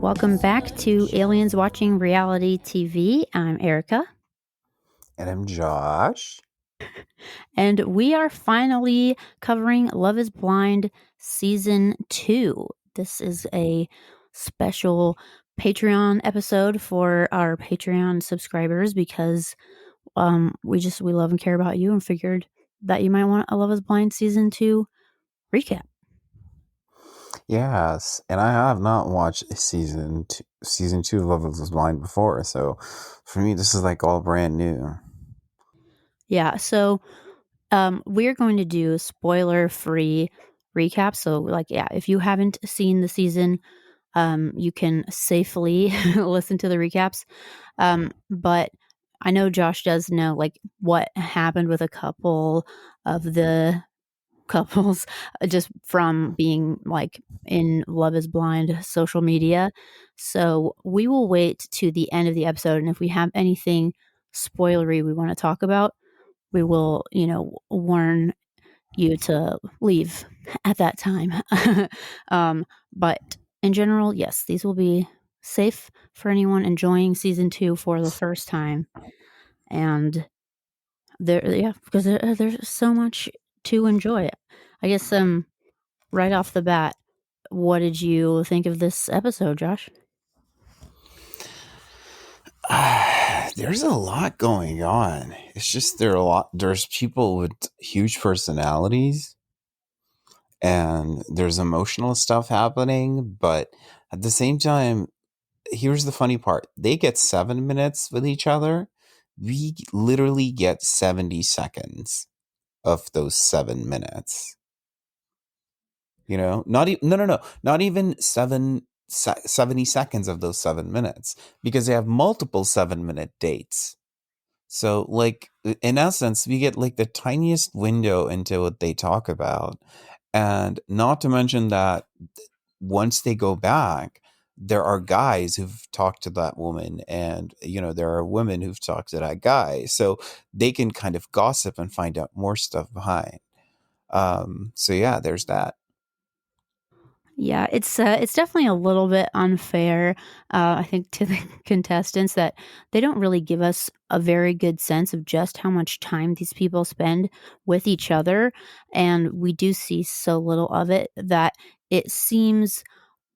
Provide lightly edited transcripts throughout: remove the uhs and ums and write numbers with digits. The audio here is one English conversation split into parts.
Welcome back to Aliens Watching Reality TV. I'm Erika. And I'm Josh. And we are finally covering Love is Blind Season 2. This is a special Patreon episode for our Patreon subscribers because we love and care about you and figured that you might want a Love is Blind Season 2 recap. Yes, and I have not watched season two of Love is Blind before, so for me this is like all brand new. Yeah, so we're going to do spoiler-free recap. So, if you haven't seen the season, you can safely listen to the recaps. But I know Josh does know what happened with a couple of the couples just from being in Love is Blind social media. So we will wait to the end of the episode, and if we have anything spoilery we want to talk about, we will, warn you to leave at that time. But in general, yes, these will be safe for anyone enjoying season 2 for the first time. And because there's so much to enjoy. I guess right off the bat, what did you think of this episode, Josh? There's a lot going on. It's just there's people with huge personalities and there's emotional stuff happening, but at the same time, here's the funny part. They get 7 minutes with each other. We literally get 70 seconds of those 7 minutes. You know, not even no, not even 70 seconds of those 7 minutes, because they have multiple 7-minute dates. So like in essence, we get like the tiniest window into what they talk about. And not to mention that once they go back, there are guys who've talked to that woman, and there are women who've talked to that guy, so they can kind of gossip and find out more stuff behind. So yeah, there's that. Yeah, it's definitely a little bit unfair, I think, to the contestants that they don't really give us a very good sense of just how much time these people spend with each other, and we do see so little of it that it seems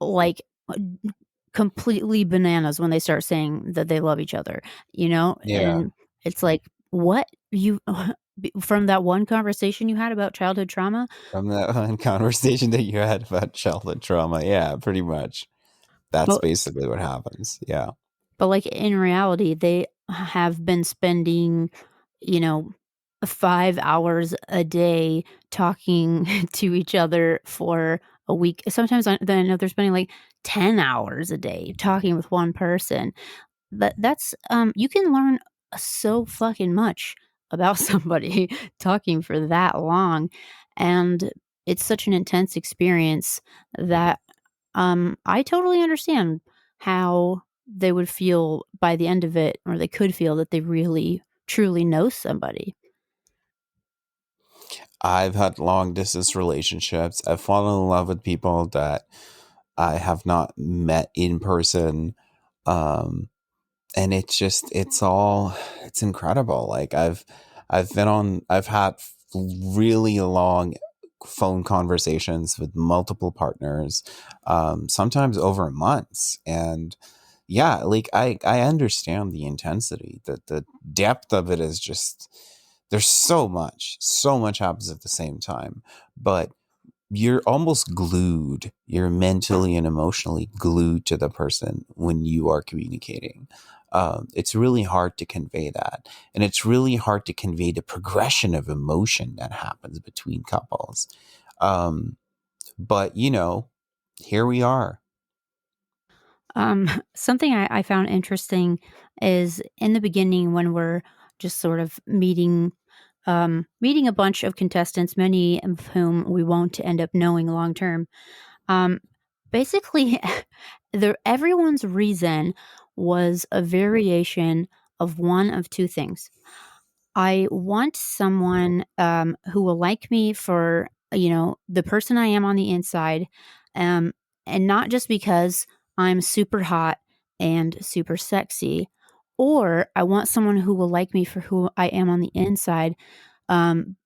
like completely bananas when they start saying that they love each other, Yeah. and it's like, what you from that one conversation you had about childhood trauma. From that one conversation that you had about childhood trauma. Yeah, pretty much. That's But basically what happens. Yeah. in reality, they have been spending, you know, 5 hours a day talking to each other for a week. Sometimes I know they're spending, 10 hours a day talking with one person. That's, you can learn so fucking much about somebody talking for that long, and it's such an intense experience that I totally understand how they would feel by the end of it, or they could feel that they really truly know somebody. I've had long distance relationships. I've fallen in love with people that I have not met in person. Um, and it's incredible. Like I've had really long phone conversations with multiple partners, sometimes over months. And yeah, like I understand the intensity, the depth of it is just, there's so much happens at the same time, but you're almost glued. You're mentally and emotionally glued to the person when you are communicating. It's really hard to convey that. And it's really hard to convey the progression of emotion that happens between couples. Um, but, here we are. Something I found interesting is in the beginning when we're just sort of meeting a bunch of contestants, many of whom we won't end up knowing long term. Um, Basically, everyone's reason was a variation of one of two things. I want someone who will like me for, the person I am on the inside, um, and not just because I'm super hot and super sexy, or I want someone who will like me for who I am on the inside, um,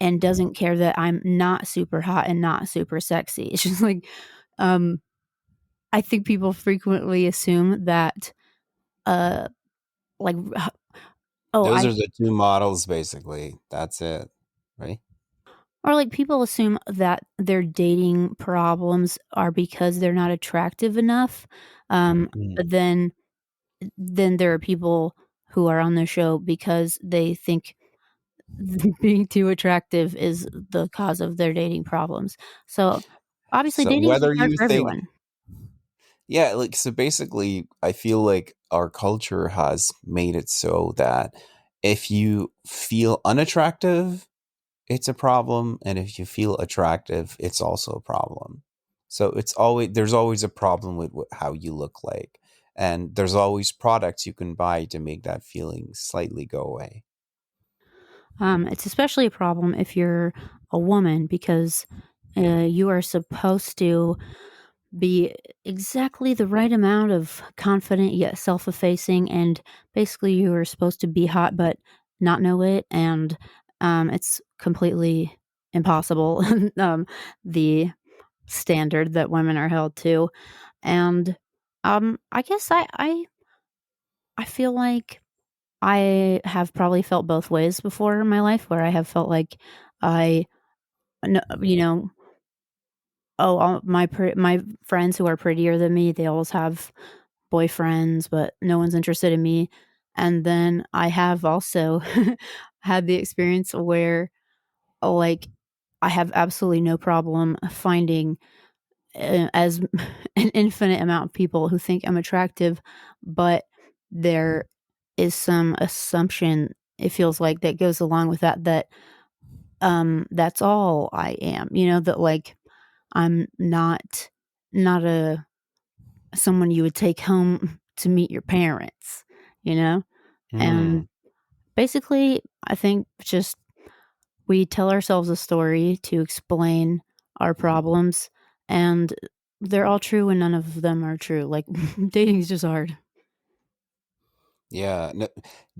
and doesn't care that I'm not super hot and not super sexy. It's just like, um, I think people frequently assume that, uh, like, oh, Those I are the two models, basically. That's it, right? or like people assume that their dating problems are because they're not attractive enough. Mm. But then there are people who are on the show because they think being too attractive is the cause of their dating problems. So obviously So dating is just whether hard you for think, everyone. yeah, like so basically, I feel like our culture has made it so that if you feel unattractive, it's a problem, and if you feel attractive, it's also a problem. So it's always there's always a problem with how you look like, and there's always products you can buy to make that feeling slightly go away. It's especially a problem if you're a woman because you are supposed to be exactly the right amount of confident yet self-effacing, and basically you are supposed to be hot but not know it, and it's completely impossible. The standard that women are held to, and I guess I feel like I have probably felt both ways before in my life, where I have felt like I, you know, oh, all my friends who are prettier than me, they always have boyfriends, but no one's interested in me. And then I have also had the experience where, like, I have absolutely no problem finding as an infinite amount of people who think I'm attractive, but there is some assumption, it feels like, that goes along with that, that that's all I am, that like I'm not a someone you would take home to meet your parents, you know? And Hmm. basically, I think just we tell ourselves a story to explain our problems, and they're all true and none of them are true. Like, dating is just hard. Yeah, no,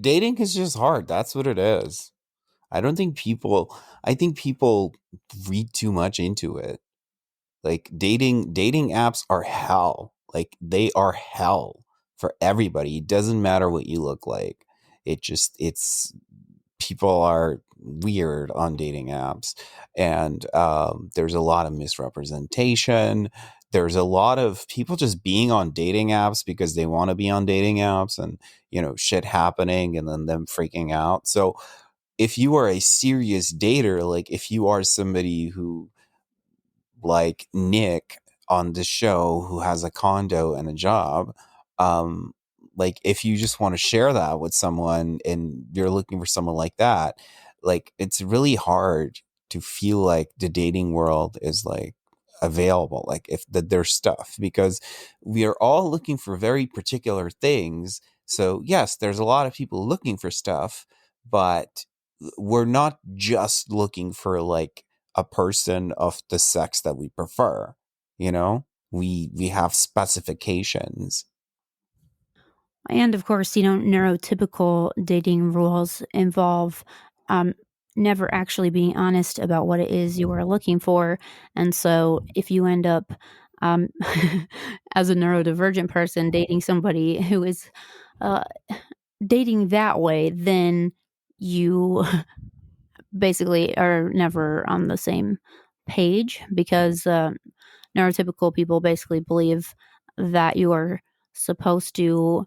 dating is just hard. That's what it is. I don't think people. I think people read too much into it. Like dating apps are hell. Like they are hell for everybody. It doesn't matter what you look like. It's people are weird on dating apps, and there's a lot of misrepresentation. There's a lot of people just being on dating apps because they want to be on dating apps, and shit happening and then them freaking out. So if you are a serious dater, like if you are somebody who like Nick on the show who has a condo and a job, um like if you just want to share that with someone and you're looking for someone like that, like it's really hard to feel like the dating world is like available, like if that there's stuff, because we are all looking for very particular things. So yes, there's a lot of people looking for stuff, but we're not just looking for like a person of the sex that we prefer. We have specifications. And of course, neurotypical dating rules involve um, never actually being honest about what it is you are looking for. And so if you end up, um, as a neurodivergent person, dating somebody who is uh, dating that way, then you basically are never on the same page, because neurotypical people basically believe that you are supposed to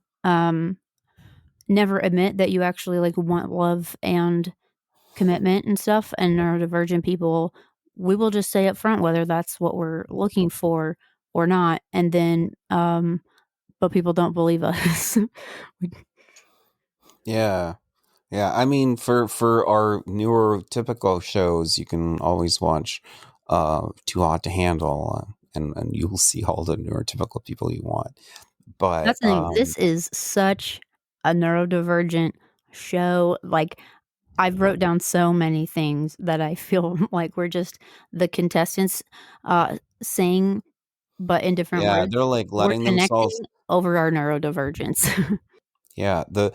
never admit that you actually like want love and commitment and stuff. And neurodivergent people, we will just say up front whether that's what we're looking for or not, and then but people don't believe us. Yeah. Yeah, I mean, for our neurotypical shows, you can always watch Too Hot to Handle, and you'll see all the neurotypical people you want. But That's the thing. This is such a neurodivergent show. Like, I've wrote down so many things that I feel like we're just the contestants saying but in different Yeah, words. they're like We're letting connecting themselves. over our neurodivergence. Yeah, the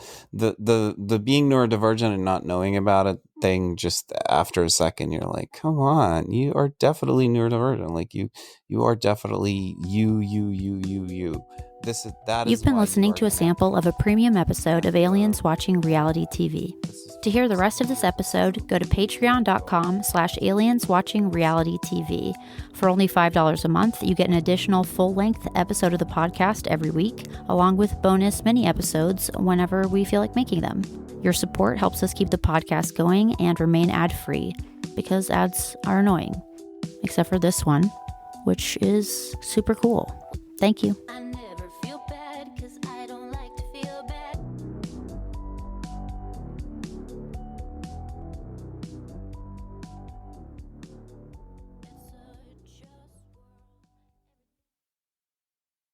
being neurodivergent and not knowing about it thing, just after a second you're like, come on, you are definitely neurodivergent. Like you are definitely you. That You've is been why you listening are to a sample connected. of a premium episode of And Aliens Watching Reality TV. this is To hear the rest of this episode, go to patreon.com/alienswatchingrealitytv. For only $5 a month, you get an additional full-length episode of the podcast every week, along with bonus mini-episodes whenever we feel like making them. Your support helps us keep the podcast going and remain ad-free, because ads are annoying. Except for this one, which is super cool. Thank you.